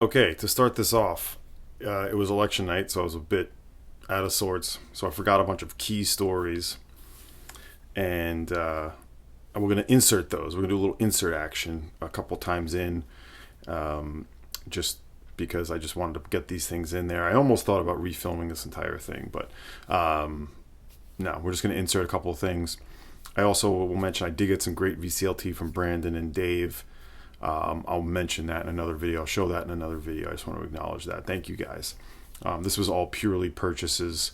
Okay, to start this off, it was election night, so I was a bit out of sorts. So I forgot a bunch of key stories, and we're going to insert those. We're going to do a little insert action a couple times in, just because I just wanted to get these things in there. I almost thought about refilming this entire thing, but no, we're just going to insert a couple of things. I also will mention I did get some great VCLT from Brandon and Dave. I'll mention that in another video. I'll show that in another video. I just want to acknowledge that. Thank you guys. This was all purely purchases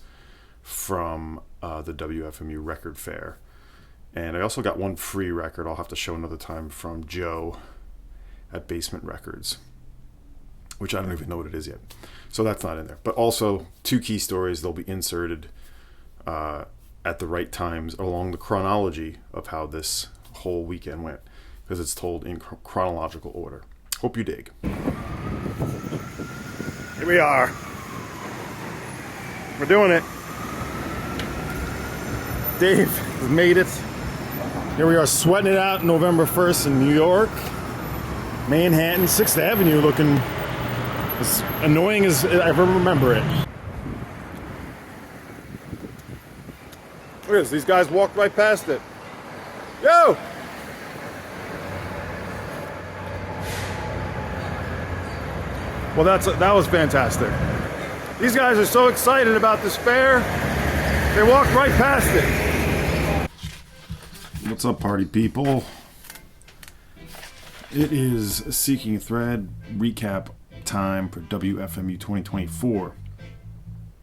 from the WFMU record fair. And I also got one free record I'll have to show another time from Joe at Basement Records, which I don't even know what it is yet. So that's not in there. But also 2 key stories. They'll be inserted at the right times along the chronology of how this whole weekend went, because it's told in chronological order. Hope you dig. Here we are. We're doing it. Dave has made it. Here we are sweating it out November 1st in New York. Manhattan, 6th Avenue, looking as annoying as I ever remember it. Look at this, these guys walked right past it. Yo! Well, that was fantastic. These guys are so excited about this fair, they walked right past it. What's up, party people? It is Seeking a Thread recap time for WFMU 2024.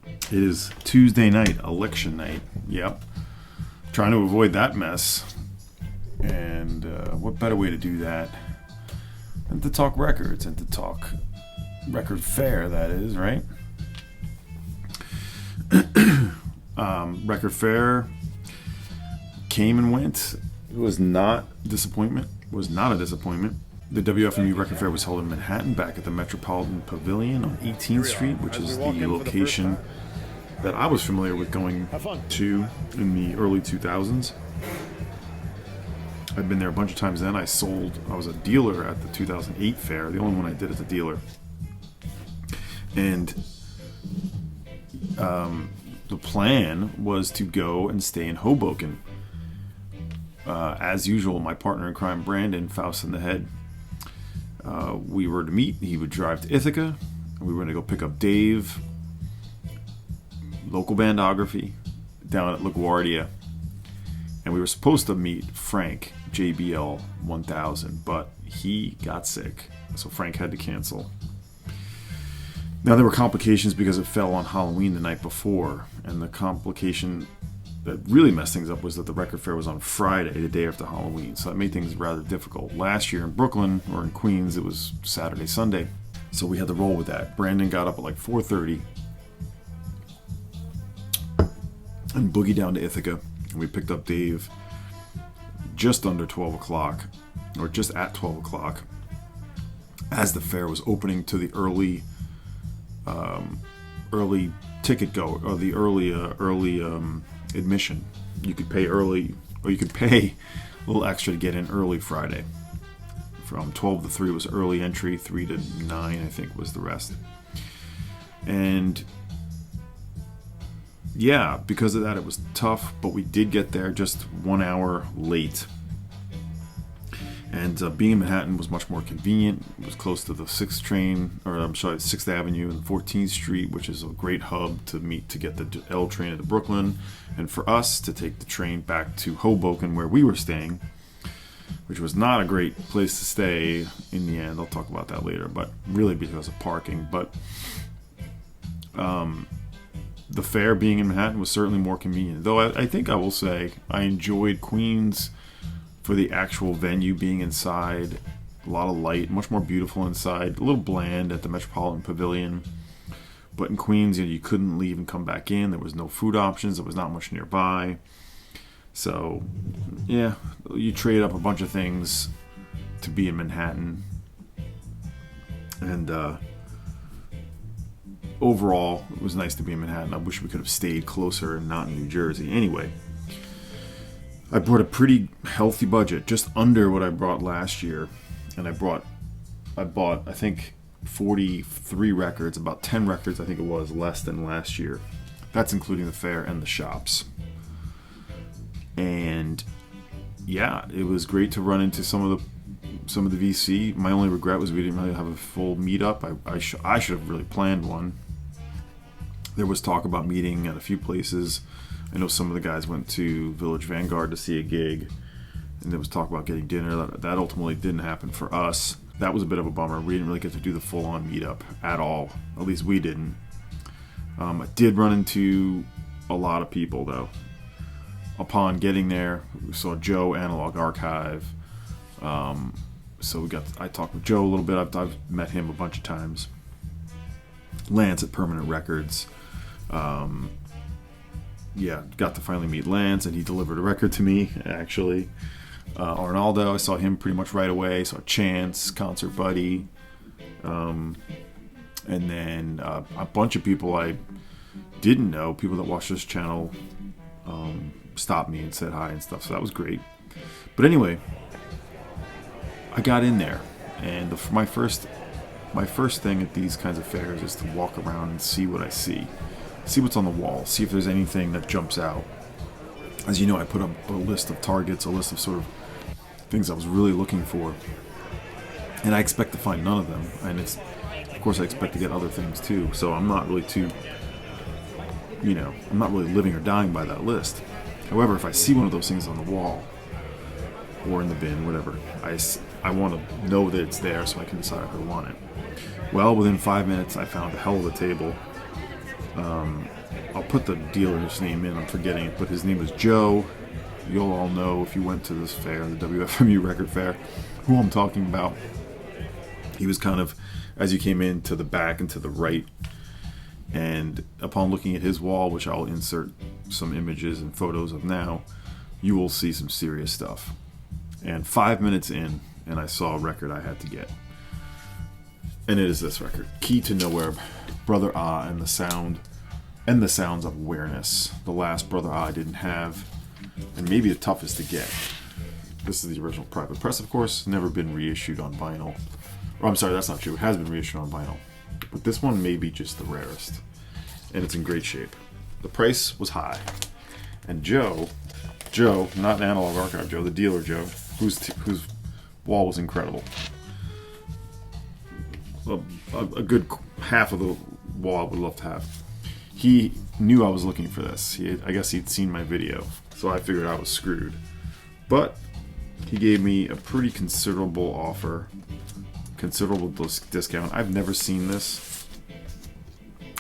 It is Tuesday night, election night. Yep. Trying to avoid that mess. And what better way to do that than to talk records and to talk record fair, that is, right? Record fair came and went. It was not a disappointment. The WFMU Record Fair was held in Manhattan, back at the Metropolitan Pavilion on 18th Street, which is the location that I was familiar with going to in the early 2000s. I've been there a bunch of times then. I was a dealer at the 2008 fair, the only one I did as a dealer. And the plan was to go and stay in Hoboken. As usual, my partner in crime, Brandon, Faust In The Head, we were to meet. He would drive to Ithaca, and we were going to go pick up Dave, Localbandography, down at LaGuardia. And we were supposed to meet Frank, JBL 1000, but he got sick, so Frank had to cancel. Now, there were complications because it fell on Halloween the night before, and the complication that really messed things up was that the record fair was on Friday, the day after Halloween, so that made things rather difficult. Last year in Brooklyn, or in Queens, it was Saturday, Sunday, so we had to roll with that. Brandon got up at like 4:30 and boogied down to Ithaca, and we picked up Dave just under 12 o'clock, or just at 12 o'clock, as the fair was opening to the early ticket go, or the early admission. You could pay early, or you could pay a little extra to get in early Friday. From 12 to 3 was early entry, 3 to 9 I think was the rest. And yeah, because of that it was tough, but we did get there just 1 hour late. And being in Manhattan was much more convenient. It was close to the 6th Avenue and 14th Street, which is a great hub to get the L train into Brooklyn, and for us to take the train back to Hoboken, where we were staying, which was not a great place to stay in the end. I'll talk about that later, but really because of parking. But the fair being in Manhattan was certainly more convenient. Though I think I will say I enjoyed Queens for the actual venue being inside. A lot of light, much more beautiful inside, a little bland at the Metropolitan Pavilion. But in Queens, you couldn't leave and come back in. There was no food options. There was not much nearby. So, yeah, you trade up a bunch of things to be in Manhattan. And overall, it was nice to be in Manhattan. I wish we could have stayed closer and not in New Jersey. Anyway, I brought a pretty healthy budget, just under what I brought last year. And I bought, I think, 43 records, about 10 records I think it was less than last year. That's including the fair and the shops. And yeah, it was great to run into some of the VC. My only regret was we didn't really have a full meetup. I should have really planned one. There was talk about meeting at a few places. I know some of the guys went to Village Vanguard to see a gig, and there was talk about getting dinner. That ultimately didn't happen for us. That was a bit of a bummer. We didn't really get to do the full-on meetup at all. At least we didn't. I did run into a lot of people, though. Upon getting there, we saw Joe, Analog Archive. So I talked with Joe a little bit. I've met him a bunch of times. Lance at Permanent Records. Got to finally meet Lance, and he delivered a record to me, actually. Arnaldo, I saw him pretty much right away. Saw Chance, Concert Buddy. And then a bunch of people I didn't know, people that watch this channel, stopped me and said hi and stuff, so that was great. But anyway, I got in there, and my first thing at these kinds of fairs is to walk around and see what I see what's on the wall, see if there's anything that jumps out. As you know, I put up a list of targets, a list of sort of things I was really looking for, and I expect to find none of them, and of course I expect to get other things too, so I'm not really I'm not really living or dying by that list. However, if I see one of those things on the wall or in the bin, whatever, I want to know that it's there so I can decide if I want it. Well, within 5 minutes, I found a hell of a table. I'll put the dealer's name in, I'm forgetting it, but his name was Joe. You'll all know if you went to this fair, the WFMU record fair, who I'm talking about. He was kind of, as you came in, to the back and to the right. And upon looking at his wall, which I'll insert some images and photos of now, you will see some serious stuff. And 5 minutes in, and I saw a record I had to get. And it is this record, Key to Nowhere, Brother Ah and the Sounds of Awareness. The last Brother Ah I didn't have, and maybe the toughest to get. This is the original Private Press, of course, never been reissued on vinyl. Or I'm sorry, that's not true, it has been reissued on vinyl. But this one may be just the rarest, and it's in great shape. The price was high, and Joe, not an Analog Archive Joe, the dealer Joe, whose wall was incredible. A good half of the wall I would love to have. He knew I was looking for this. I guess he'd seen my video, so I figured I was screwed. But he gave me a pretty considerable offer, considerable discount. I've never seen this.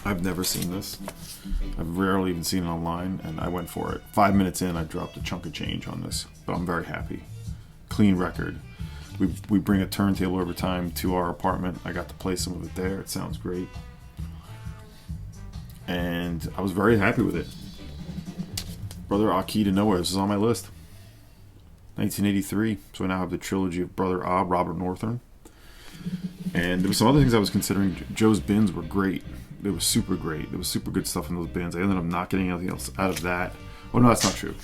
I've rarely even seen it online, and I went for it. 5 minutes in, I dropped a chunk of change on this, but I'm very happy. Clean record. We bring a turntable every time to our apartment. I got to play some of it there. It sounds great. And I was very happy with it. Brother Ah, Key to Nowhere. This is on my list. 1983. So I now have the trilogy of Brother Ah, Robert Northern. And there were some other things I was considering. Joe's bins were great. They were super great. There was super good stuff in those bins. I ended up not getting anything else out of that. Oh, no, that's not true.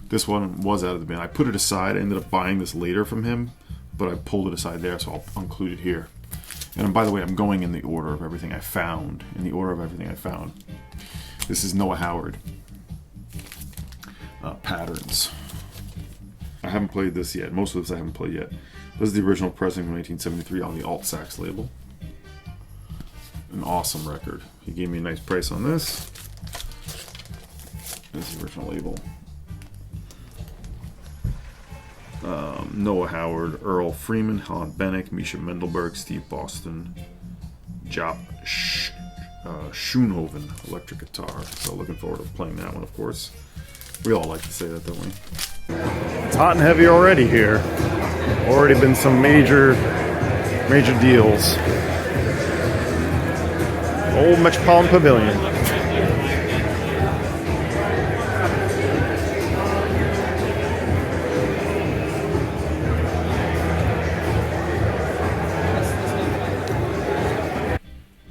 This one was out of the bin. I put it aside. I ended up buying this later from him, but I pulled it aside there, so I'll include it here. And by the way, I'm going in the order of everything I found. This is Noah Howard. Patterns. I haven't played this yet. Most of this I haven't played yet. This is the original pressing from 1973 on the Alt Sax label. An awesome record. He gave me a nice price on this. This is the original label. Noah Howard, Earl Freeman, Helen Bennick, Misha Mendelberg, Steve Boston, Jop Schoonhoven, electric guitar. So looking forward to playing that one, of course. We all like to say that, don't we? It's hot and heavy already here. Already been some major deals. Old Metropolitan Pavilion.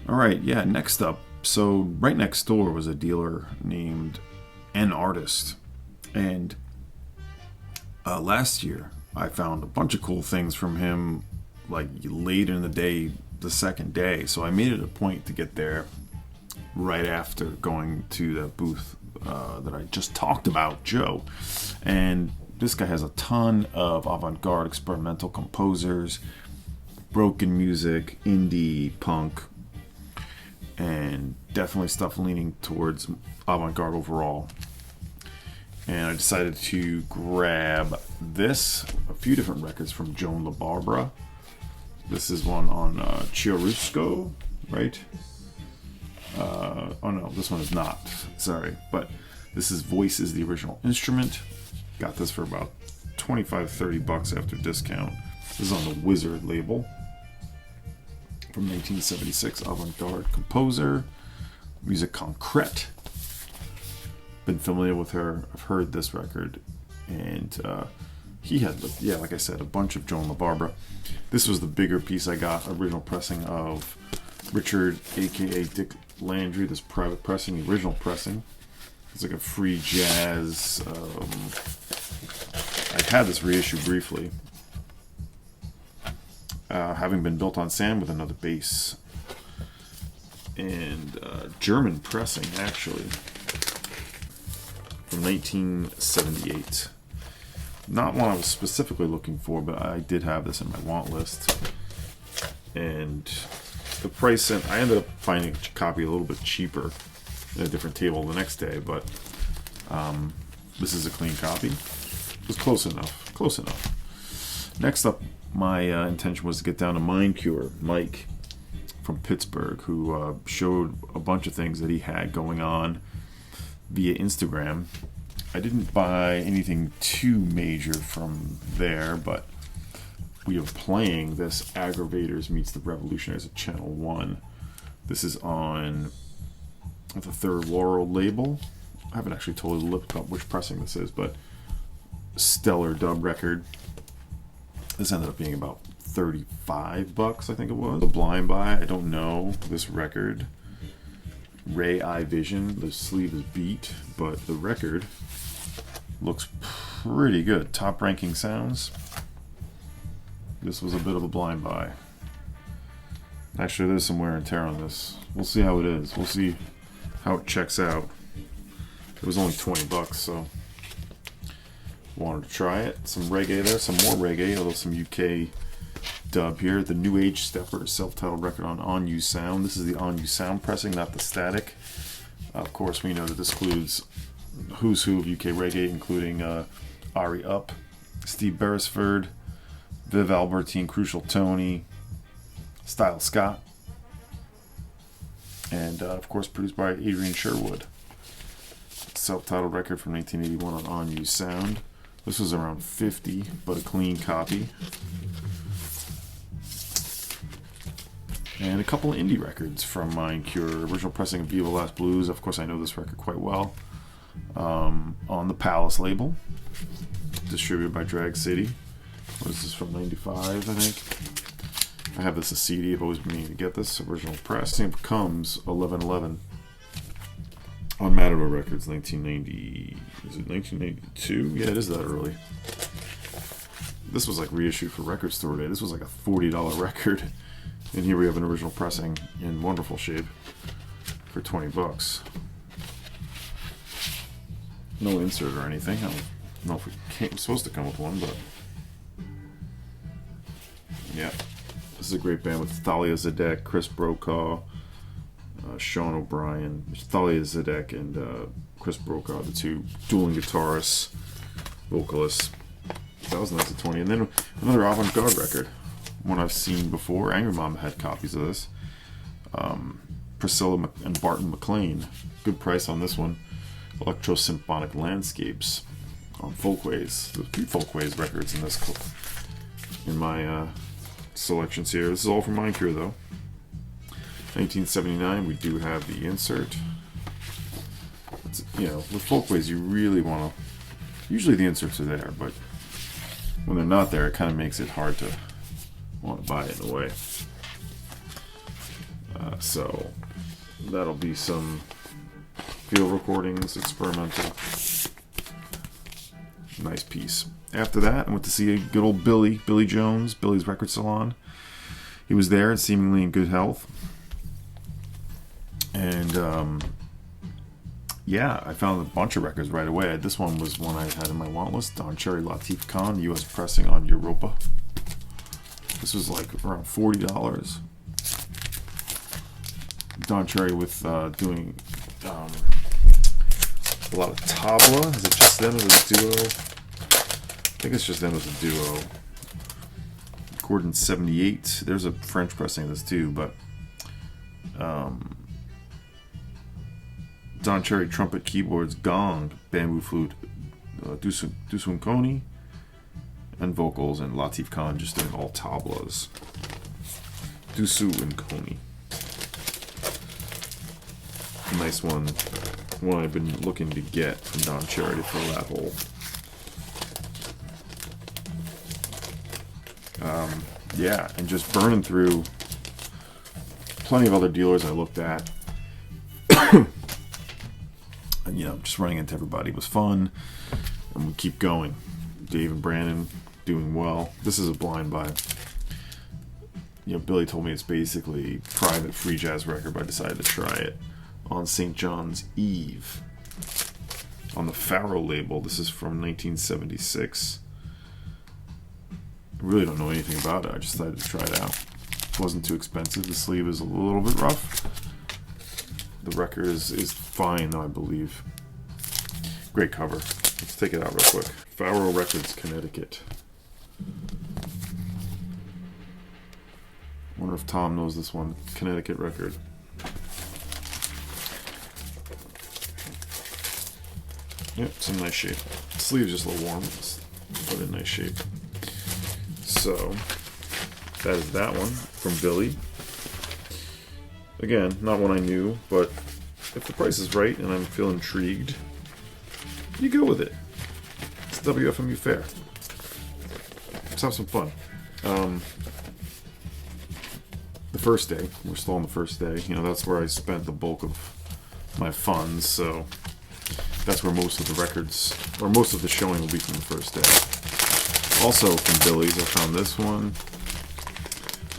Alright, yeah, next up. So right next door was a dealer named N Artist. And last year I found a bunch of cool things from him, like late in the day the second day, so I made it a point to get there right after going to that booth that I just talked about, Joe. And this guy has a ton of avant-garde experimental composers, broken music, indie, punk, and definitely stuff leaning towards avant-garde overall. And I decided to grab a few different records from Jon De La Barbara. This is one on Chiaroscuro, right? Oh no, this one is not. Sorry, but this is Voice is the original instrument. Got this for about $25-30 after discount. This is on the Wizard label. From 1976, avant-garde composer. Musique concrète. Been familiar with her. I've heard this record. And he had, like I said, a bunch of Jon De La Barbara. This was the bigger piece I got. Original pressing of Richard, a.k.a. Dick Landry. This private pressing, the original pressing. It's like a free jazz. I had this reissue briefly. Having been built on sand with another bass. And German pressing, actually. From 1978. Not one I was specifically looking for, but I did have this in my want list. And the price, and I ended up finding a copy a little bit cheaper at a different table the next day, but this is a clean copy. It was close enough. Next up, my intention was to get down to Mind Cure, Mike from Pittsburgh, who showed a bunch of things that he had going on via Instagram. I didn't buy anything too major from there, but we are playing this Aggravators Meets the Revolutionaries at Channel 1. This is on the Third World label. I haven't actually totally looked up which pressing this is, but stellar dub record. This ended up being about $35, I think it was. A blind buy, I don't know this record. Ray Eye Vision, the sleeve is beat, but the record looks pretty good. Top ranking sounds. This was a bit of a blind buy. Actually, there's some wear and tear on this. We'll see how it is. We'll see how it checks out. It was only $20, so wanted to try it. Some reggae there, some more reggae, although some UK dub here. The New Age Stepper, self-titled record on You Sound. This is the On You Sound pressing, not the static. Of course, we know that this includes who's who of UK reggae, including Ari Up, Steve Beresford, Viv Albertine, Crucial Tony, Style Scott, and of course produced by Adrian Sherwood. Self-titled record from 1981 on You Sound. This was around $50, but a clean copy. And a couple of indie records from Mind Cure. Original pressing of Viva Las Blues. Of course, I know this record quite well. On the Palace label. Distributed by Drag City. What is this, from 95, I think? I have this as CD. I've always been meaning to get this. Original press. It comes 1111. On Matador Records, 1990. Is it 1992? Yeah, it is that early. This was like reissued for Record Store Day. This was like a $40 record. And here we have an original pressing in wonderful shape for $20. No insert or anything. I don't know if we're supposed to come with one, but yeah. This is a great band with Thalia Zedek, Chris Brokaw, Sean O'Brien, Thalia Zedek, and Chris Brokaw, the two dueling guitarists, vocalists. That was nice at 20. And then another avant-garde record, one I've seen before. Angr Moment had copies of this. Priscilla and Barton McLean. Good price on this one. Electro-Symphonic Landscapes on Folkways. There's a few Folkways records in this in my selections here. This is all from Mind Cure, though. 1979, we do have the insert. It's, with Folkways, you really want to... Usually the inserts are there, but when they're not there, it kind of makes it hard to want to buy it in a way. So that'll be some field recordings, experimental. Nice piece. After that, I went to see a good old Billy Jones, Billy's Record Salon. he was there and seemingly in good health. And yeah, I found a bunch of records right away. This one was one I had in my want list. Don Cherry Latif Khan, U.S. pressing on Europa. This was like around $40. Don Cherry with doing a lot of tabla. Is it just them as a duo? I think it's just them as a duo. Gordon 78. There's a French pressing of this too, but Don Cherry trumpet, keyboards, gong, bamboo flute, Dusun Koni, and vocals, and Latif Khan just doing all tablas. Dusu and Koni. Nice one. One I've been looking to get from Don Cherry to fill that hole. Yeah, and just burning through plenty of other dealers I looked at. And, you know, just running into everybody was fun. And we keep going. Dave and Brandon doing well. This is a blind buy. You know, Billy told me it's basically private free jazz record, but I decided to try it on St. John's Eve on the Faro label. This is from 1976. I really don't know anything about it. I just decided to try it out. It wasn't too expensive. The sleeve is a little bit rough. The record is fine, though, I believe. Great cover. Let's take it out real quick. Faro Records, Connecticut. Wonder if Tom knows this one. Connecticut record. Yep, it's in nice shape. The sleeve's just a little warm, but in nice shape. So, that is that one from Billy. Again, not one I knew, but if the price is right and I'm feeling intrigued, you go with it. It's WFMU fair. Let's have some fun. The first day, we're still on the first day. You know, that's where I spent the bulk of my funds, so that's where most of the records, or most of the showing will be from the first day. Also from Billy's, I found this one.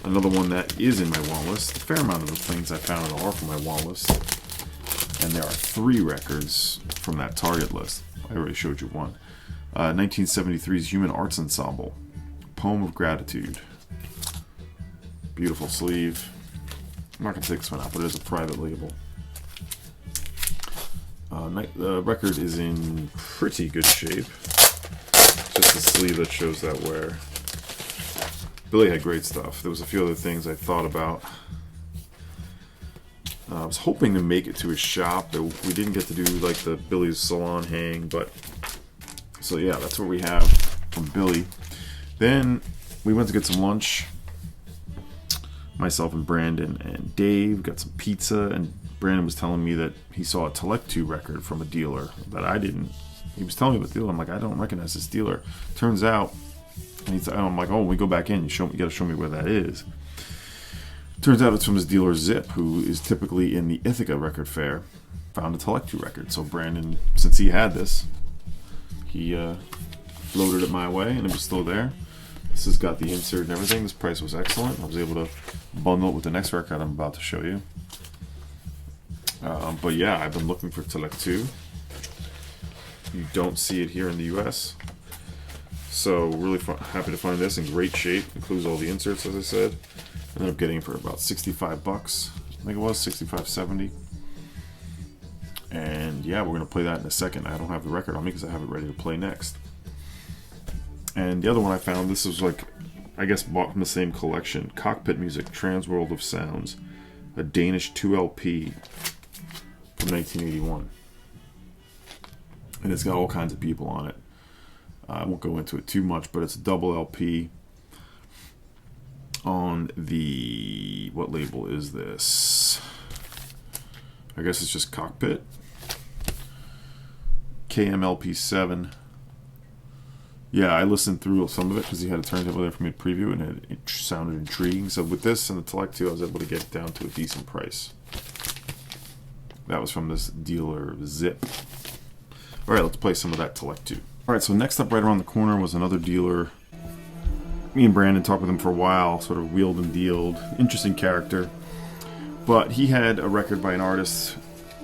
Another one that is in my want list. A fair amount of the things I found are from my want list. And there are 3 records from that target list. I already showed you one. 1973's Human Arts Ensemble. Poem of Gratitude. Beautiful sleeve. I'm not going to take this one out, but it is a private label. The record is in pretty good shape. Just the sleeve that shows that wear. Billy had great stuff. There was a few other things I thought about. I was hoping to make it to his shop. We didn't get to do like the Billy's salon hang, but so yeah, that's what we have from Billy. Then we went to get some lunch. Myself and Brandon and Dave got some pizza, and Brandon was telling me that he saw a Telectu record from a dealer that I didn't. He was telling me about the dealer. I'm like, I don't recognize this dealer. Turns out, and I'm like, oh, when we go back in, you got to show me where that is. Turns out it's from his dealer Zip, who is typically in the Ithaca Record Fair. Found a Telectu record. So Brandon, since he had this, he floated it my way, and it was still there. This has got the insert and everything. This price was excellent. I was able to bundle it with the next record I'm about to show you. But yeah, I've been looking for Telectu. You don't see it here in the US. So really happy to find this in great shape. Includes all the inserts, as I said. I ended up getting it for about $65. I think it was $65.70. And yeah, we're gonna play that in a second. I don't have the record on me because I have it ready to play next. And the other one I found, this was like, I guess bought from the same collection. Cockpit Music, Transworld of Sounds. A Danish 2LP from 1981. And it's got all kinds of people on it. I won't go into it too much, but it's a double LP on the... What label is this? I guess it's just Cockpit. KMLP7. Yeah, I listened through some of it because he had a turntable there for me to preview, and it sounded intriguing. So with this and the Telectu, I was able to get it down to a decent price. That was from this dealer Zip. All right, let's play some of that Telectu. All right, so next up right around the corner was another dealer me and Brandon talked with him for a while, sort of wheeled and dealed. Interesting character. But he had a record by an artist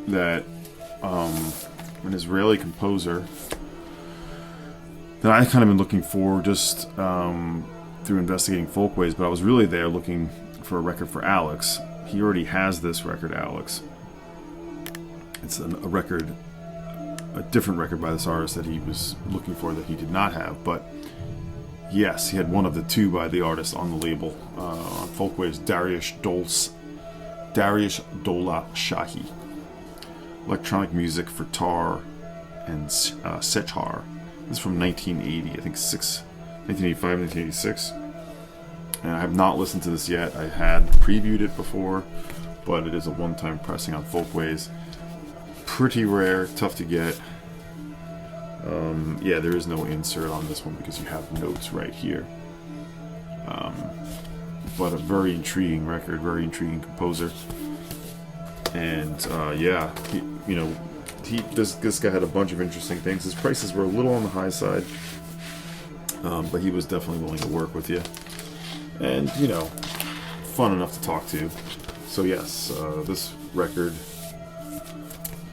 that, an Israeli composer, that I kind of been looking for just through investigating Folkways, but I was really there looking for a record for Alex. He already has this record, Alex. It's a different record by this artist that he was looking for that he did not have, but yes, he had one of the two by the artist on the label. On Folkways, Dariush Dola Shahi. Electronic music for tar and sechar. This is from 1980, I think 1985, 1986. And I have not listened to this yet. I had previewed it before, but it is a one-time pressing on Folkways. Pretty rare, tough to get. Yeah, there is no insert on this one because you have notes right here. But a very intriguing record, very intriguing composer. And yeah, this guy had a bunch of interesting things. His prices were a little on the high side, but he was definitely willing to work with you. And, fun enough to talk to. So yes, this record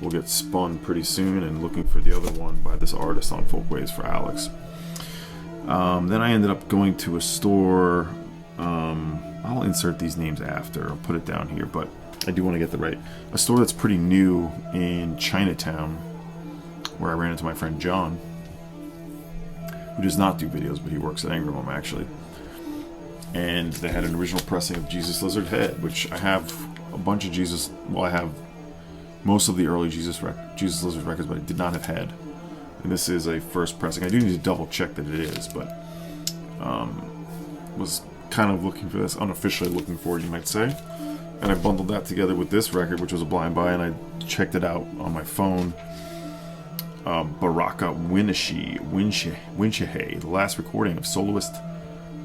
will get spun pretty soon, and looking for the other one by this artist on Folkways for Alex. Then I ended up going to a store. I'll insert these names after. I'll put it down here, but I do want to get a store that's pretty new in Chinatown, where I ran into my friend John, who does not do videos, but he works at Angr Moment actually. And they had an original pressing of Jesus Lizard Head, which I have a bunch of I have most of the early Jesus Lizard records, but I did not have Head. And this is a first pressing. I do need to double check that it is, but was kind of looking for this, unofficially looking for it, you might say. And I bundled that together with this record, which was a blind buy, and I checked it out on my phone. Baraka Winshehe, the last recording of soloist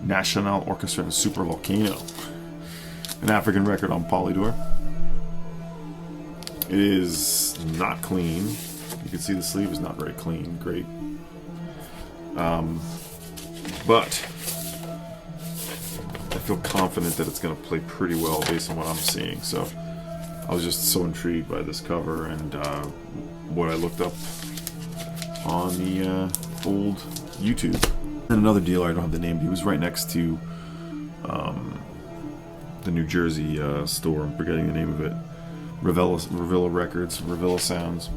National Orchestra and Super Volcano, an African record on Polydor. It is not clean. You can see the sleeve is not very clean. Great. But I feel confident that it's going to play pretty well based on what I'm seeing. So I was just so intrigued by this cover and what I looked up on the old YouTube. And another dealer, I don't have the name, he was right next to the New Jersey store. I'm forgetting the name of it. Revilla Records, Revilla Sounds.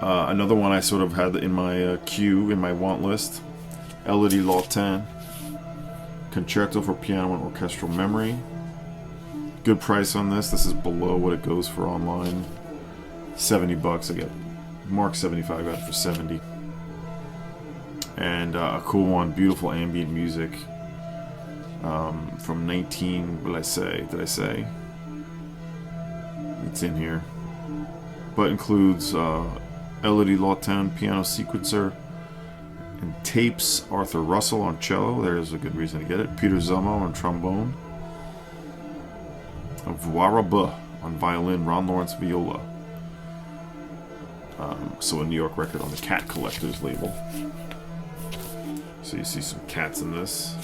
Another one I sort of had in my queue, in my want list. Elodie Lautin, Concerto for Piano and Orchestral Memory. Good price on this. This is below what it goes for online. $70. I get marked 75, got it for 70. And a cool one, beautiful ambient music from 19. What did I say? It's in here, but includes Elodie Lautin piano sequencer and tapes. Arthur Russell on cello. There's a good reason to get it. Peter Zummo on trombone. Voiraba on violin. Ron Lawrence viola. So a New York record on the Cat Collectors label. So you see some cats in this.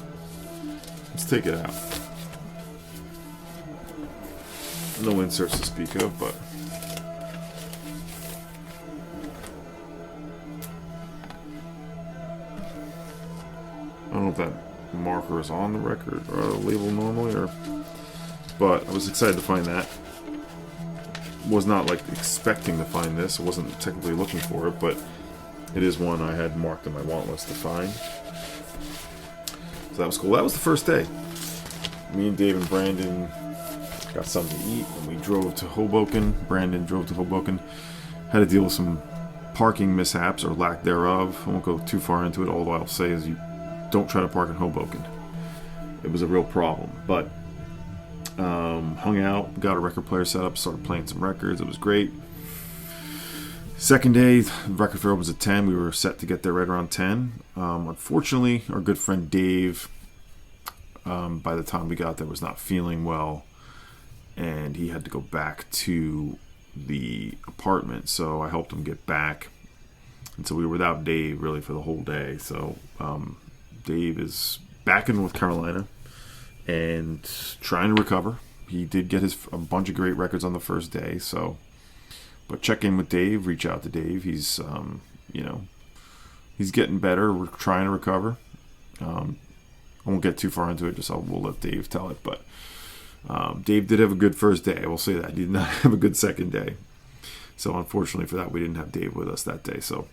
Let's take it out. No inserts to speak of, but I don't know if that marker is on the record or label normally, but I was excited to find that. Was not expecting to find this. I wasn't technically looking for it, but it is one I had marked on my want list to find. So that was cool. That was the first day. Me and Dave and Brandon got something to eat, and we drove to Hoboken. Brandon drove to Hoboken. Had to deal with some parking mishaps, or lack thereof. I won't go too far into it. All I'll say is you don't try to park in Hoboken. It was a real problem. But hung out, got a record player set up, started playing some records. It was great. Second day, the record fair opens at 10. We were set to get there right around 10. Unfortunately, our good friend Dave, by the time we got there, was not feeling well, and he had to go back to the apartment. So I helped him get back, and so we were without Dave really for the whole day. So Dave is back in North Carolina and trying to recover. He did get a bunch of great records on the first day, so. But check in with Dave, reach out to Dave. He's, he's getting better. We're trying to recover. I won't get too far into it. We'll let Dave tell it. But Dave did have a good first day. I will say that. He did not have a good second day. So unfortunately for that, we didn't have Dave with us that day. So.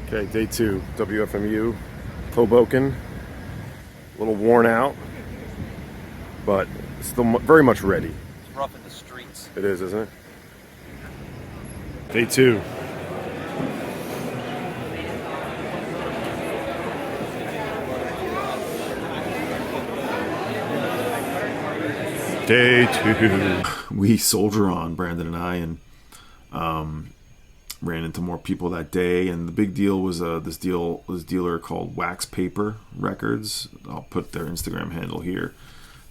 Okay, day 2, WFMU, Hoboken. A little worn out, but still very much ready. It's rough in the streets. It is, isn't it? Day 2. Day 2. We soldier on, Brandon and I, and ran into more people that day. And the big deal was this dealer called Wax Paper Records. I'll put their Instagram handle here.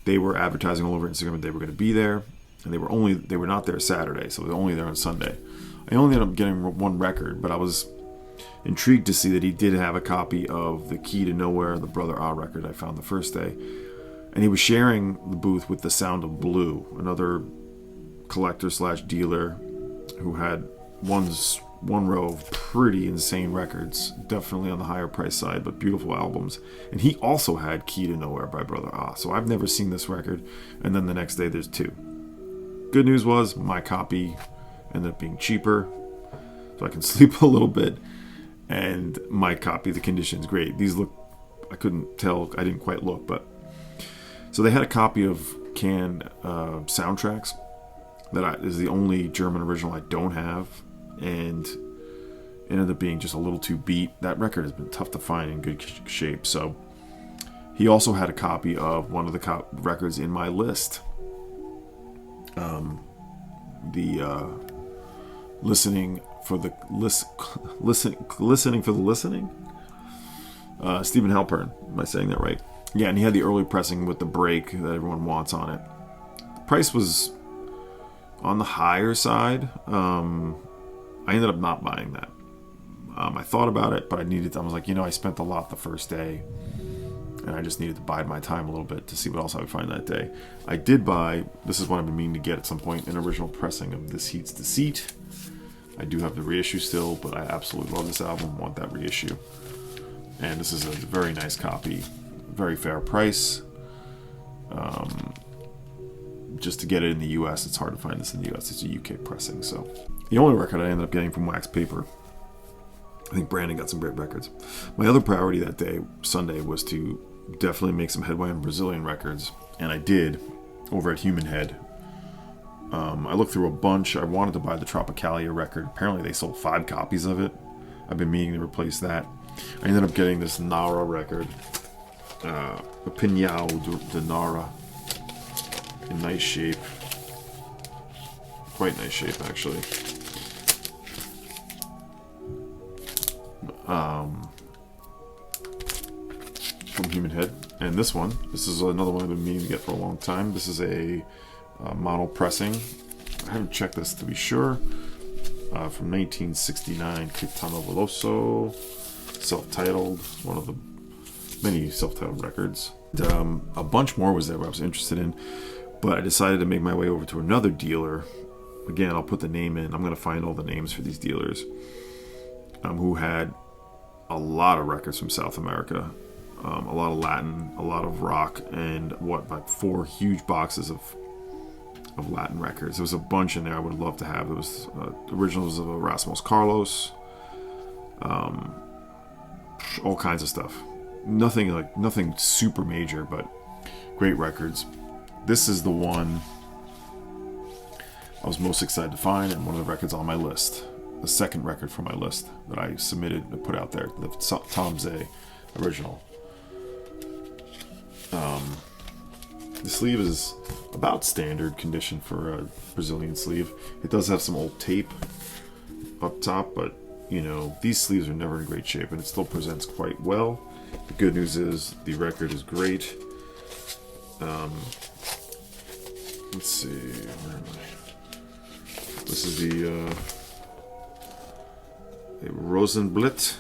They were advertising all over Instagram that they were going to be there, and they were not there Saturday, so they were only there on Sunday. I only ended up getting one record, but I was intrigued to see that he did have a copy of the Key to Nowhere, the Brother Ah record I found the first day. And he was sharing the booth with The Sound of Blue, another collector/dealer who had one row of pretty insane records, definitely on the higher price side, but beautiful albums. And he also had Key to Nowhere by Brother Ah. So I've never seen this record. And then the next day there's 2. Good news was my copy ended up being cheaper, so I can sleep a little bit. And my copy, the condition's great. These look, I couldn't tell, I didn't quite look, but so they had a copy of canned soundtracks that is the only German original I don't have, and it ended up being just a little too beat. That record has been tough to find in good shape. So he also had a copy of one of the records in my list, listening for the listening. Stephen Halpern, am I saying that right? Yeah, and he had the early pressing with the break that everyone wants on it. The price was on the higher side. I ended up not buying that. I thought about it, but I was like, I spent a lot the first day, and I just needed to bide my time a little bit to see what else I would find that day. I did buy, this is what I've been meaning to get at some point, an original pressing of This Heat's Deceit. I do have the reissue still, but I absolutely love this album, want that reissue. And this is a very nice copy, very fair price. Just to get it in the US, it's hard to find this in the US. It's a UK pressing. So the only record I ended up getting from Wax Paper, I think Brandon got some great records. My other priority that day, Sunday, was to definitely make some headway on Brazilian records, and I did over at Human Head. I looked through a bunch. I wanted to buy the Tropicalia record. Apparently they sold 5 copies of it. I've been meaning to replace that. I ended up getting this Nara record, Opinião de Nara, in nice shape. Quite nice shape, actually. From Human Head. And this is another one I've been meaning to get for a long time. This is a mono pressing. I haven't checked this to be sure. From 1969, Caetano Veloso, self-titled, one of the many self-titled records. And, a bunch more was there I was interested in, but I decided to make my way over to another dealer. Again, I'll put the name in. I'm going to find all the names for these dealers, who had a lot of records from South America, a lot of Latin, a lot of rock, and like 4 huge boxes of Latin records. There was a bunch in there I would love to have. It was originals of Erasmus Carlos, all kinds of stuff. Nothing super major, but great records. This is the one I was most excited to find, and one of the records on my list. The second record from my list that I submitted and put out there, the Tom Zay original. The sleeve is about standard condition for a Brazilian sleeve. It does have some old tape up top, but these sleeves are never in great shape, and it still presents quite well. The good news is the record is great. Let's see, where am I? This is a Rosenblit.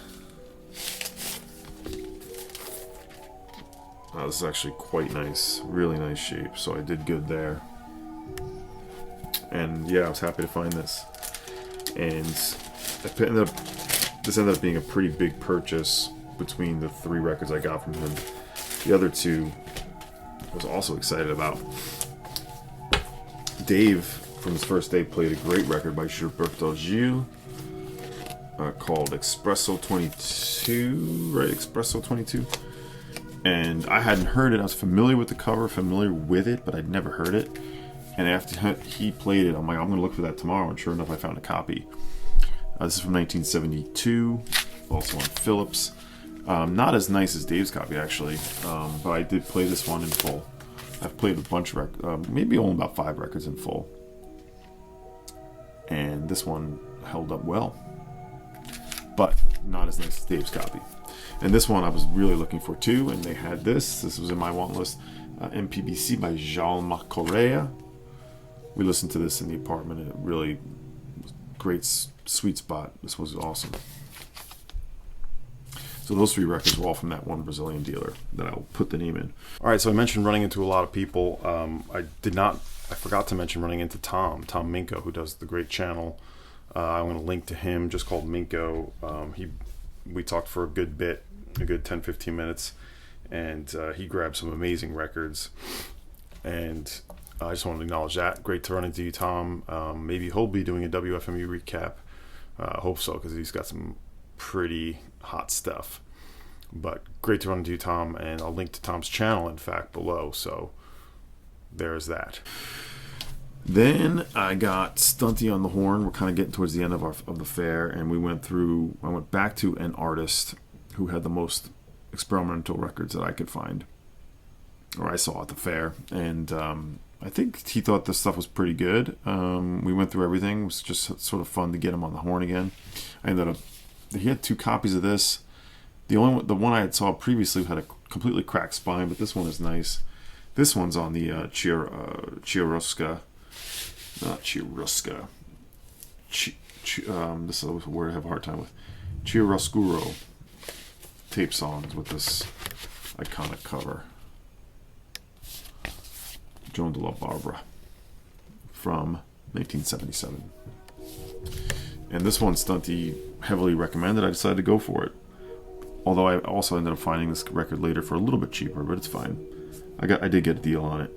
This is actually quite nice, really nice shape, so I did good there. And yeah, I was happy to find this. And this ended up being a pretty big purchase between the 3 records I got from him. The other 2 I was also excited about. Dave, from his first day, played a great record by Gilberto Gil called Espresso 22, right? Espresso 22. And I hadn't heard it. I was familiar with the cover, familiar with it, but I'd never heard it. And after he played it, I'm like, I'm going to look for that tomorrow. And sure enough, I found a copy. This is from 1972, also on Philips. Not as nice as Dave's copy, actually, but I did play this one in full. I've played a bunch of maybe only about 5 records in full. And this one held up well, but not as nice as Dave's copy. And this one I was really looking for too, and they had this. This was in my want list. MPBC by Jalma Correa. We listened to this in the apartment, and it really was a great sweet spot. This was awesome. So those 3 records were all from that one Brazilian dealer that I'll put the name in. All right, so I mentioned running into a lot of people. I forgot to mention running into Tom Minko, who does the great channel. I'm going to link to him, just called Minko. We talked for a good bit, a good 10-15 minutes, and he grabbed some amazing records. And I just want to acknowledge that. Great to run into you, Tom. Maybe he'll be doing a WFMU recap. I hope so, because he's got some pretty hot stuff. But great to run into you, Tom, and I'll link to Tom's channel, in fact, below. So there's that. Then I got Stunty On The Horn. We're kind of getting towards the end of the fair, and I went back to an artist who had the most experimental records that I could find, or I saw at the fair, and I think he thought this stuff was pretty good. We went through everything. It was just sort of fun to get him on the horn again. He had 2 copies of this. The one I had saw previously had a completely cracked spine, but this one is nice. This one's on the Chiarosca. Not Chiarosca. This is a word I have a hard time with. Chiaroscuro tape songs with this iconic cover. Jon De La Barbara from 1977. And this one, Stunty heavily recommended. I decided to go for it. Although I also ended up finding this record later for a little bit cheaper, but it's fine. I did get a deal on it.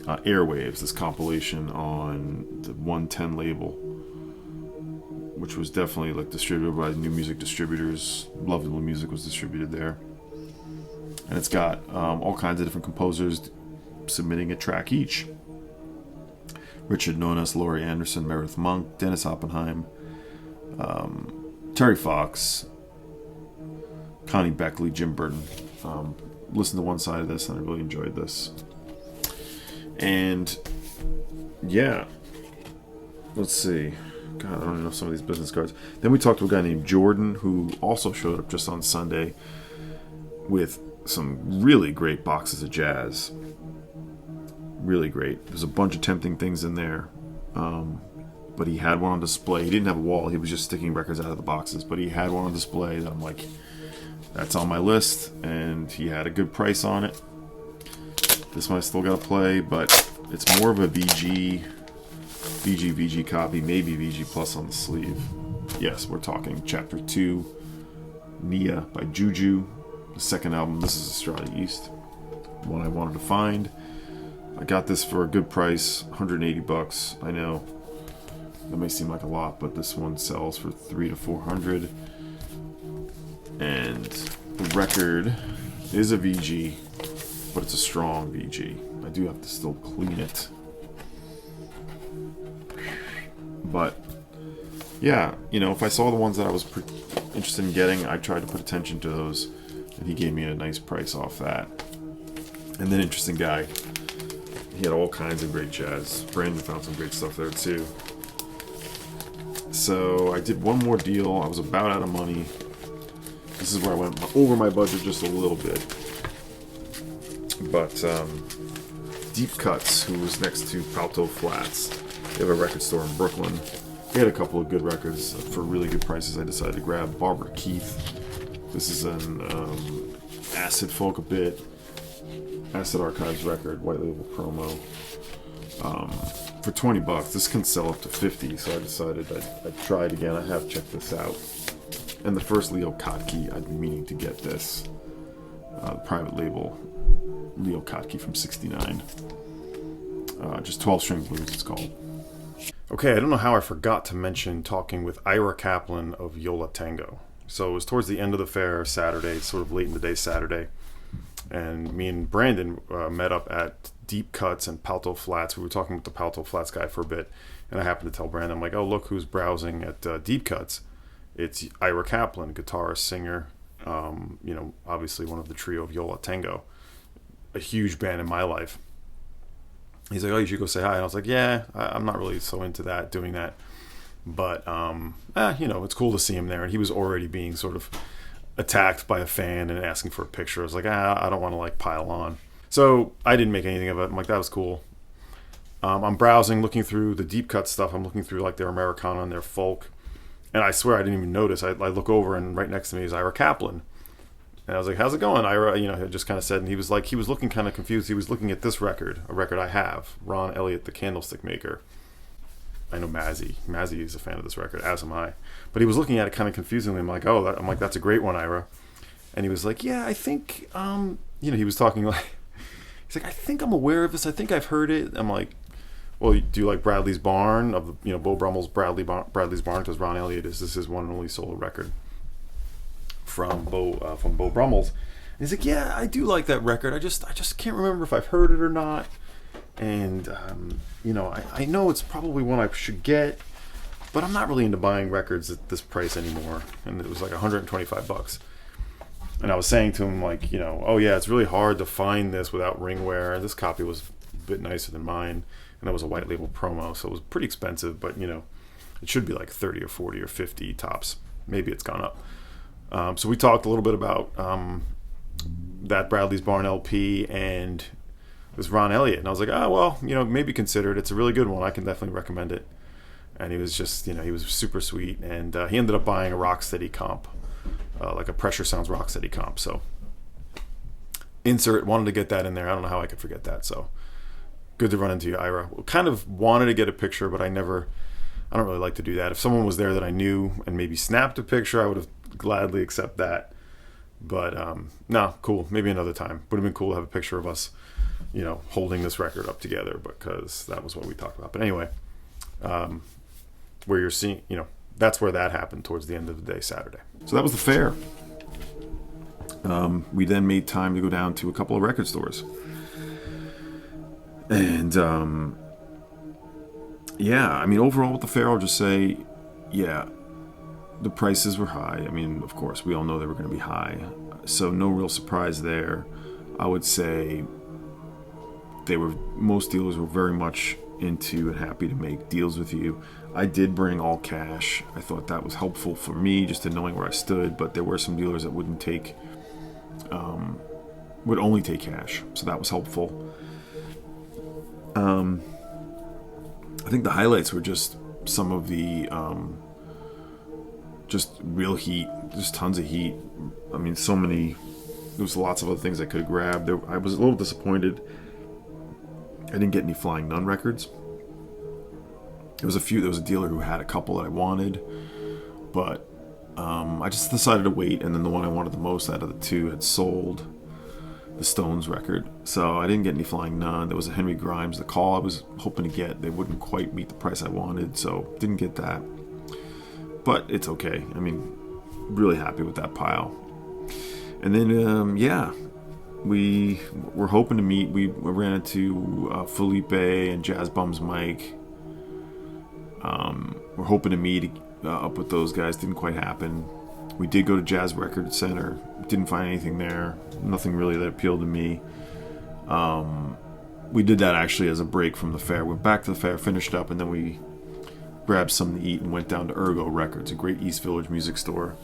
Airwaves, this compilation on the 110 label, which was definitely like distributed by New Music Distributors. Lovely Music was distributed there. And it's got all kinds of different composers submitting a track each. Richard Nonas, Laurie Anderson, Meredith Monk, Dennis Oppenheim, Terry Fox, Connie Beckley, Jim Burton. Listened to one side of this and I really enjoyed this. And yeah, let's see. God, I don't even know some of these business cards. Then we talked to a guy named Jordan who also showed up just on Sunday with some really great boxes of jazz. Really great. There's a bunch of tempting things in there. But he had one on display. He didn't have a wall. He was just sticking records out of the boxes. But he had one on display that I'm like, that's on my list. And he had a good price on it. This one I still got to play, but it's more of a VG copy, maybe VG Plus on the sleeve. Yes, we're talking Chapter 2, Nia by Juju, the second album. This is Australia East, one I wanted to find. I got this for a good price, $180. I know that may seem like a lot, but this one sells for $300 to $400. And the record is a VG, but it's a strong VG. I do have to still clean it. But yeah, if I saw the ones that I was interested in getting, I tried to put attention to those, and he gave me a nice price off that. And then interesting guy. He had all kinds of great jazz. Brandon found some great stuff there too. So I did one more deal. I was about out of money. This is where I went over my budget just a little bit. But Deep Cuts, who was next to Palto Flats, they have a record store in Brooklyn. They had a couple of good records for really good prices. I decided to grab Barbara Keith. This is an acid folk a bit, Acid Archives record, white label promo. For $20, this can sell up to 50. So I decided I'd try it again. I have checked this out. And the first Leo Kottke, I've been meaning to get this. The private label Leo Kottke from '69. Just 12-string blues, it's called. Okay, I don't know how I forgot to mention talking with Ira Kaplan of Yola Tango. So it was towards the end of the fair Saturday, sort of late in the day Saturday. And me and Brandon met up at Deep Cuts and Palto Flats. We were talking with the Palto Flats guy for a bit. And I happened to tell Brandon, I'm like, oh, look who's browsing at Deep Cuts. It's Ira Kaplan, guitarist, singer, obviously one of the trio of Yola Tango. A huge band in my life. He's like, oh, you should go say hi. And I was like, yeah, I'm not really so into that, doing that. But, it's cool to see him there. And he was already being sort of attacked by a fan and asking for a picture. I was like, I don't want to, pile on. So I didn't make anything of it. I'm like, that was cool. I'm browsing, looking through the deep cut stuff. I'm looking through, their Americana and their folk. And I swear I didn't even notice. I look over, and right next to me is Ira Kaplan. And I was like, how's it going, Ira? I just kind of said, and he was looking kind of confused. He was looking at this record, a record I have, Ron Elliott, the Candlestick Maker. I know Mazzy. Mazzy is a fan of this record, as am I. But he was looking at it kind of confusingly. I'm like, that's a great one, Ira. And he was like, yeah, I think, he was talking he's like, I think I'm aware of this. I think I've heard it. I'm like, well, do you like Bradley's Barn, Beau Brummel's Bradley's Barn? Because Ron Elliott is his one and only solo record from Beau Brummel's. And he's like, yeah, I do like that record. I just can't remember if I've heard it or not. And I know it's probably one I should get, but I'm not really into buying records at this price anymore. And it was like $125. And I was saying to him, oh yeah, it's really hard to find this without ringware. This copy was a bit nicer than mine, and it was a white label promo, so it was pretty expensive. But it should be like 30 or 40 or 50 tops. Maybe it's gone up. So we talked a little bit about that Bradley's Barn LP and this Ron Elliott. And I was like, maybe consider it. It's a really good one. I can definitely recommend it. And he was just, he was super sweet. And he ended up buying a Rocksteady comp, like a Pressure Sounds Rocksteady comp. So wanted to get that in there. I don't know how I could forget that. So good to run into you, Ira. Kind of wanted to get a picture, but I don't really like to do that. If someone was there that I knew and maybe snapped a picture, I would have gladly accept that. But no, cool. Maybe another time. Would have been cool to have a picture of us, holding this record up together, because that was what we talked about. But anyway, where you're seeing, that's where that happened towards the end of the day Saturday. So that was the fair. We then made time to go down to a couple of record stores. And overall with the fair, I'll just say, yeah, the prices were high. Of course, we all know they were going to be high. So no real surprise there. I would say most dealers were very much into and happy to make deals with you. I did bring all cash. I thought that was helpful for me, just in knowing where I stood. But there were some dealers that would only take cash. So that was helpful. I think the highlights were just some of the just real heat, just tons of heat. So many. There was lots of other things I could have grabbed. I was a little disappointed I didn't get any Flying Nun records. There was a dealer who had a couple that I wanted, but I just decided to wait, and then the one I wanted the most out of the two had sold, the Stones record. So I didn't get any Flying Nun. There was a Henry Grimes, The Call I was hoping to get. They wouldn't quite meet the price I wanted, so didn't get that. But it's okay. Really happy with that pile. And then, we were hoping to meet. We ran into Felipe and Jazz Bums Mike. We're hoping to meet up with those guys. Didn't quite happen. We did go to Jazz Record Center. Didn't find anything there. Nothing really that appealed to me. We did that actually as a break from the fair. Went back to the fair, finished up, and then we grabbed something to eat and went down to Ergot Records, a great East Village music store.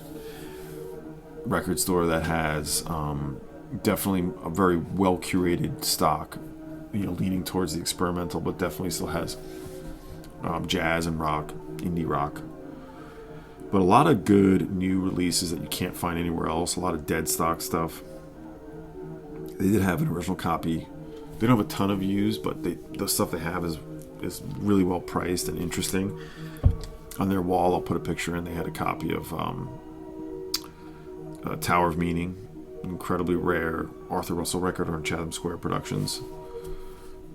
Record store that has definitely a very well curated stock, leaning towards the experimental, but definitely still has jazz and rock, indie rock. But a lot of good new releases that you can't find anywhere else. A lot of dead stock stuff. They did have an original copy. They don't have a ton of views, but the stuff they have is really well priced and interesting. On their wall, I'll put a picture in. They had a copy of Tower of Meaning, incredibly rare Arthur Russell record on Chatham Square Productions.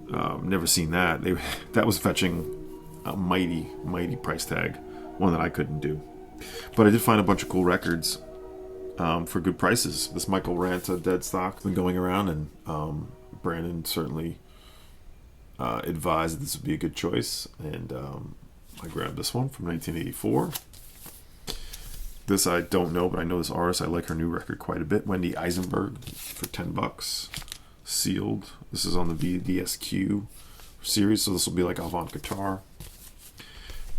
Never seen that. That was fetching a mighty price tag, one that I couldn't do. But I did find a bunch of cool records for good prices. This Michael Ranta dead stock been going around, and Brandon certainly advised that this would be a good choice, and I grabbed this one from 1984. This I don't know, but I know this artist. I like her new record quite a bit. Wendy Eisenberg for $10, sealed. This is on the VSQ series, so this will be like Avant Guitar.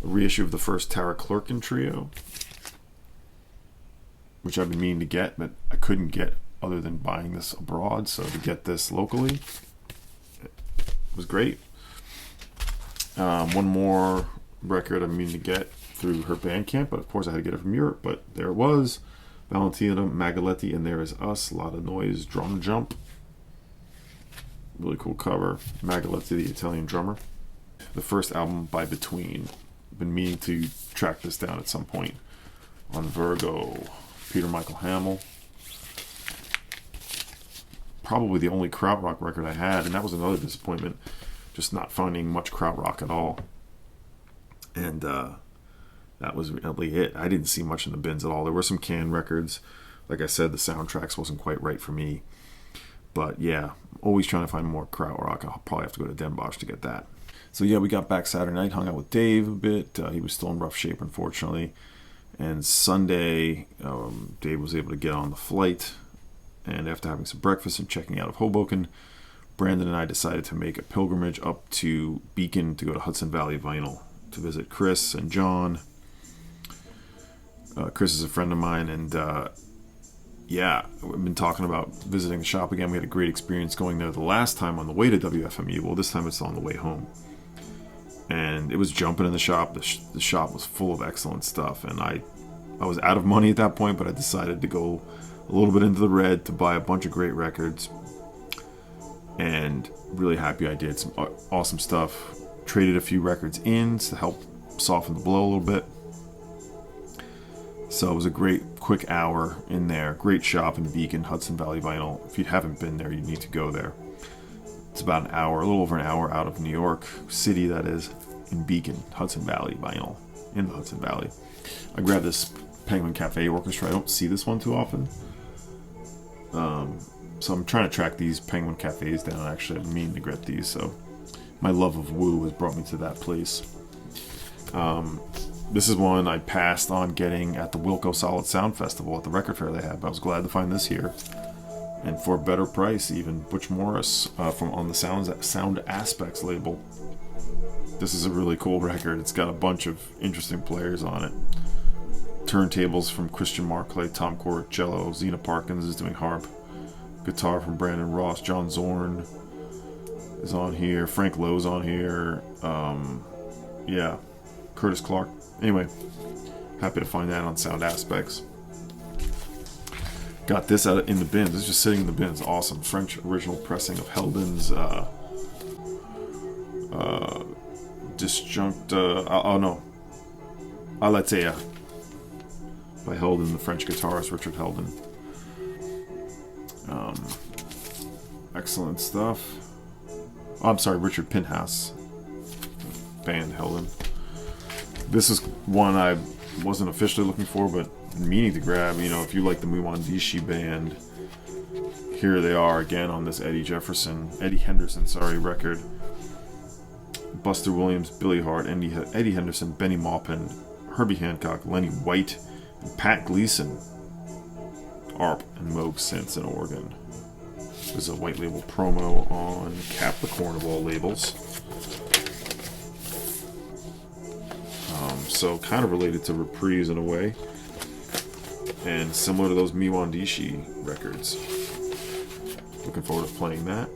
A reissue of the first Tara Clerkin trio, which I've been meaning to get, but I couldn't get other than buying this abroad. So to get this locally, it was great. One more record I'm meaning to get through her Bandcamp, but of course I had to get it from Europe. But there it was, Valentina Magaletti, and There Is Us. A lot of noise, drum jump. Really cool cover. Magaletti, the Italian drummer. The first album by Between. Been meaning to track this down at some point. On Virgo, Peter Michael Hamill. Probably the only krautrock record I had, and that was another disappointment. Just not finding much krautrock at all. And that was really it. I didn't see much in the bins at all. There were some canned records. Like I said, the soundtracks wasn't quite right for me. But yeah, always trying to find more krautrock. I'll probably have to go to Den Bosch to get that. So yeah, we got back Saturday night, hung out with Dave a bit. He was still in rough shape, unfortunately. And Sunday, Dave was able to get on the flight. And after having some breakfast and checking out of Hoboken, Brandon and I decided to make a pilgrimage up to Beacon to go to Hudson Valley Vinyl to visit Chris and John. Chris is a friend of mine, and yeah, we've been talking about visiting the shop again. We had a great experience going there the last time on the way to WFMU. Well, this time it's on the way home. And it was jumping in the shop. The shop was full of excellent stuff, and I was out of money at that point, but I decided to go a little bit into the red to buy a bunch of great records, and really happy I did. Some awesome stuff. Traded a few records in to help soften the blow a little bit. So it was a great quick hour in there. Great shop in Beacon, Hudson Valley Vinyl. If you haven't been there, you need to go there. It's about an hour, a little over an hour out of New York City, that is, in Beacon, Hudson Valley Vinyl, in the Hudson Valley. I grabbed this Penguin Cafe Orchestra. I don't see this one too often. So I'm trying to track these Penguin Cafes down. Actually, I'm meaning to get these. So my love of Woo has brought me to that place. This is one I passed on getting at the Wilco Solid Sound Festival at the record fair they had, but I was glad to find this here. And for a better price, even. Butch Morris from on the Sound Aspects label. This is a really cool record. It's got a bunch of interesting players on it. Turntables from Christian Marclay, Tom Coricello, Zena Parkins is doing harp. Guitar from Brandon Ross, John Zorn is on here. Frank Lowe's on here. Yeah, Curtis Clark. Anyway, happy to find that on Sound Aspects. Got this out in the bins. It's just sitting in the bins. Awesome. French original pressing of Heldon's Disjunct. Oh no, Aletheia by Heldon, the French guitarist Richard Heldon. Excellent stuff. Oh, I'm sorry, Richard Pinhouse. Band Heldon. This is one I wasn't officially looking for, but meaning to grab. You know, if you like the Mwandishi band, here they are again on this Eddie Henderson, record. Buster Williams, Billy Hart, Eddie Henderson, Benny Maupin, Herbie Hancock, Lenny White, and Pat Gleason. ARP and Moog synths and organ. There's a white label promo on Capricorn of all labels. So kind of related to Reprise in a way, and similar to those Mwandishi records. Looking forward to playing that.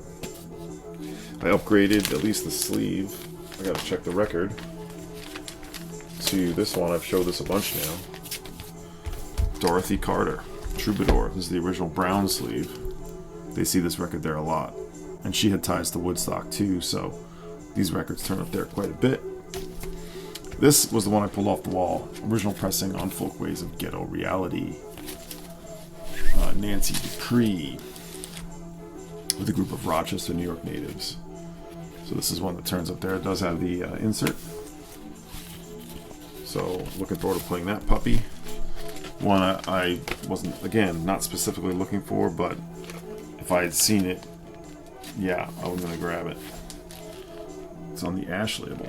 I upgraded at least the sleeve. I gotta check the record. to this one. I've showed this a bunch now. Dorothy Carter, Troubadour. This is the original brown sleeve. They see this record there a lot. And she had ties to Woodstock too, so these records turn up there quite a bit. This was the one I pulled off the wall. Original pressing on Folkways of Ghetto Reality. Nancy Dupree with a group of Rochester, New York natives. So this is one that turns up there. It does have the insert. So looking forward to playing that puppy. One I wasn't, again, not specifically looking for, but if I had seen it, yeah, I was going to grab it. It's on the Ash label.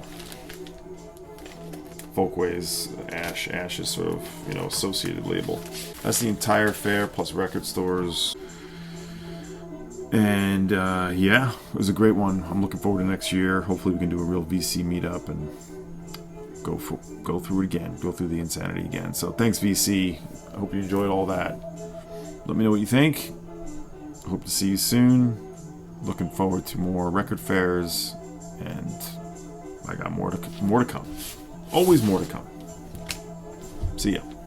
Folkways, Ash is sort of, associated label. That's the entire fair plus record stores. And yeah, it was a great one. I'm looking forward to next year. Hopefully we can do a real VC meetup and go through it again, go through the insanity again. So thanks, VC. I hope you enjoyed all that. Let me know what you think. Hope to see you soon. Looking forward to more record fairs, and I got more to come. Always more to come. See ya.